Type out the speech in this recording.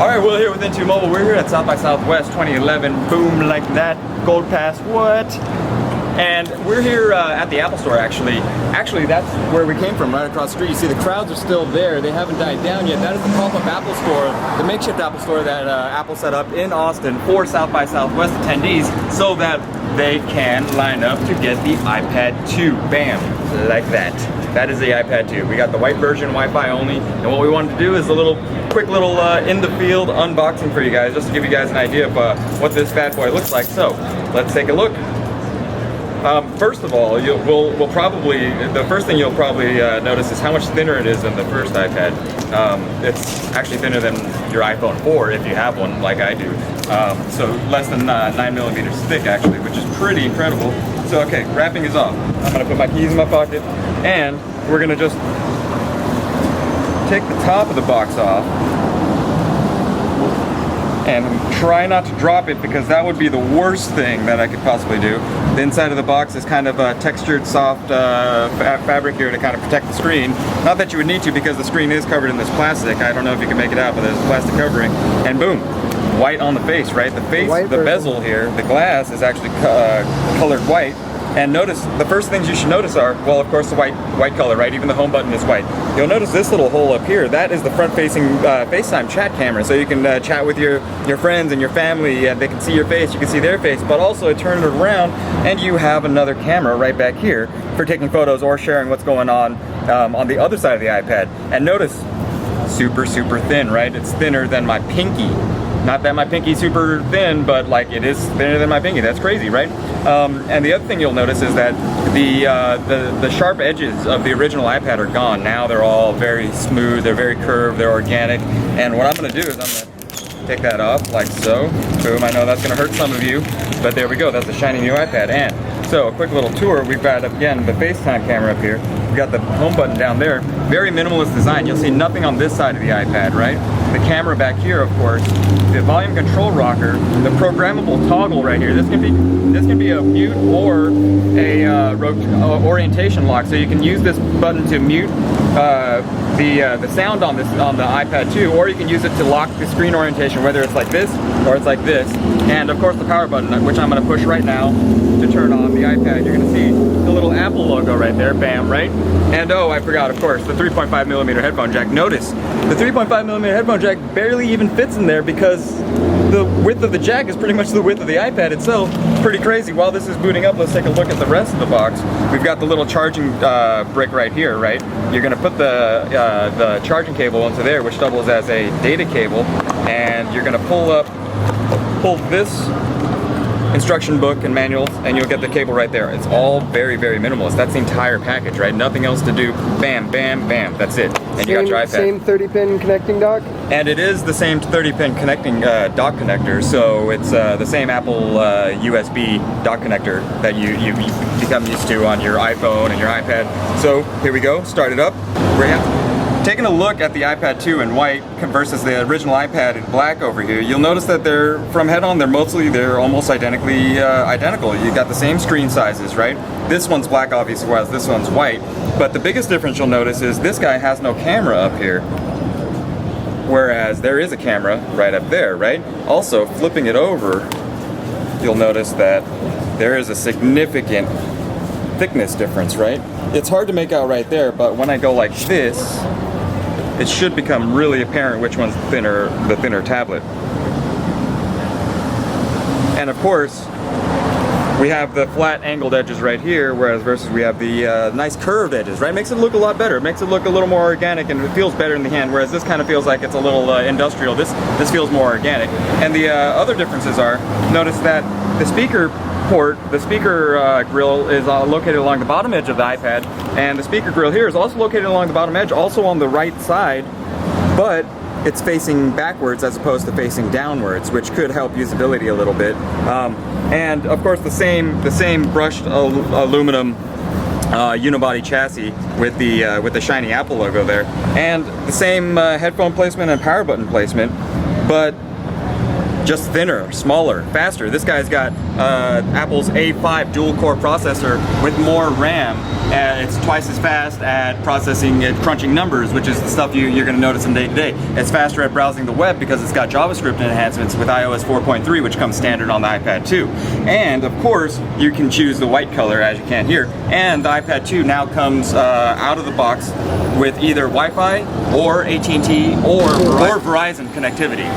Alright, Will here with IntoMobile. We're here at South by Southwest 2011. Boom, like that. Gold Pass, what? And we're here at the Apple Store, actually. Actually, that's where we came from, right across the street. You see the crowds are still there. They haven't died down yet. That is the pop-up Apple Store, the makeshift Apple Store that Apple set up in Austin for South by Southwest attendees so that they can line up to get the iPad 2. Bam, like that. That is the iPad 2. We got the white version, Wi-Fi only, and what we wanted to do is a quick little in the field unboxing for you guys, just to give you guys an idea of what this bad boy looks like. So, let's take a look. First of all, the first thing you'll probably notice is how much thinner it is than the first iPad. It's actually thinner than your iPhone 4 if you have one like I do. So less than 9 millimeters thick actually, which is pretty incredible. So okay, wrapping is off. I'm gonna put my keys in my pocket and we're gonna just take the top of the box off and try not to drop it because that would be the worst thing that I could possibly do. The inside of the box is kind of a textured, soft fabric here to kind of protect the screen. Not that you would need to because the screen is covered in this plastic. I don't know if you can make it out, but there's a plastic covering. And boom, white on the face, right? The face, the bezel here, the glass is actually colored white. And notice, the first things you should notice are, well, of course, the white color, right? Even the home button is white. You'll notice this little hole up here. That is the front-facing FaceTime chat camera. So you can chat with your friends and your family, and they can see your face, you can see their face, but also turn it around, and you have another camera right back here for taking photos or sharing what's going on the other side of the iPad. And notice, super, super thin, right? It's thinner than my pinky. Not that my pinky's super thin, but like it is thinner than my pinky. That's crazy, right? And the other thing you'll notice is that the sharp edges of the original iPad are gone. Now they're all very smooth, they're very curved, they're organic. And what I'm gonna do is I'm gonna take that off like so. Boom, I know that's gonna hurt some of you, but there we go, that's a shiny new iPad. And so a quick little tour, we've got, again, the FaceTime camera up here. We've got the home button down there. Very minimalist design. You'll see nothing on this side of the iPad, right? The camera back here, of course. The volume control rocker, the programmable toggle right here. This can be a mute or a orientation lock. So you can use this button to mute the sound on the iPad 2, or you can use it to lock the screen orientation, whether it's like this or it's like this. And of course the power button, which I'm going to push right now to turn on the iPad. You're going to see the little Apple logo right there, bam, right? And oh, I forgot, of course, the 3.5mm headphone jack. Notice, the 3.5mm headphone jack barely even fits in there because the width of the jack is pretty much the width of the iPad itself. Pretty crazy. While this is booting up, let's take a look at the rest of the box. We've got the little charging brick right here, right? You're going to put the charging cable into there, which doubles as a data cable, and you're going to pull this instruction book and manuals, and you'll get the cable right there. It's all very, very minimalist. That's the entire package, right? Nothing else to do. Bam, bam, bam. That's it. And you got your iPad. Same 30-pin connecting dock? And it is the same 30-pin connecting dock connector, so it's the same Apple USB dock connector that you've become used to on your iPhone and your iPad. So here we go. Start it up. Taking a look at the iPad 2 in white versus the original iPad in black over here, you'll notice that from head on, they're almost identical. You got the same screen sizes, right? This one's black, obviously, whereas this one's white. But the biggest difference you'll notice is this guy has no camera up here, whereas there is a camera right up there, right? Also, flipping it over, you'll notice that there is a significant thickness difference, right? It's hard to make out right there, but when I go like this, it should become really apparent which one's the thinner tablet. And of course, we have the flat angled edges right here, whereas versus we have the nice curved edges, right? Makes it look a lot better. It makes it look a little more organic, and it feels better in the hand, whereas this kind of feels like it's a little industrial. This feels more organic. And the other differences are, notice that the speaker port, the speaker grill is located along the bottom edge of the iPad, and the speaker grill here is also located along the bottom edge, also on the right side, but it's facing backwards as opposed to facing downwards, which could help usability a little bit. And of course the same brushed aluminum unibody chassis with the shiny Apple logo there, and the same headphone placement and power button placement, but just thinner, smaller, faster. This guy's got Apple's A5 dual-core processor with more RAM. It's twice as fast at processing and crunching numbers, which is the stuff you're going to notice from day to day. It's faster at browsing the web because it's got JavaScript enhancements with iOS 4.3, which comes standard on the iPad 2. And of course, you can choose the white color, as you can here. And the iPad 2 now comes out of the box with either Wi-Fi or AT&T or Verizon connectivity.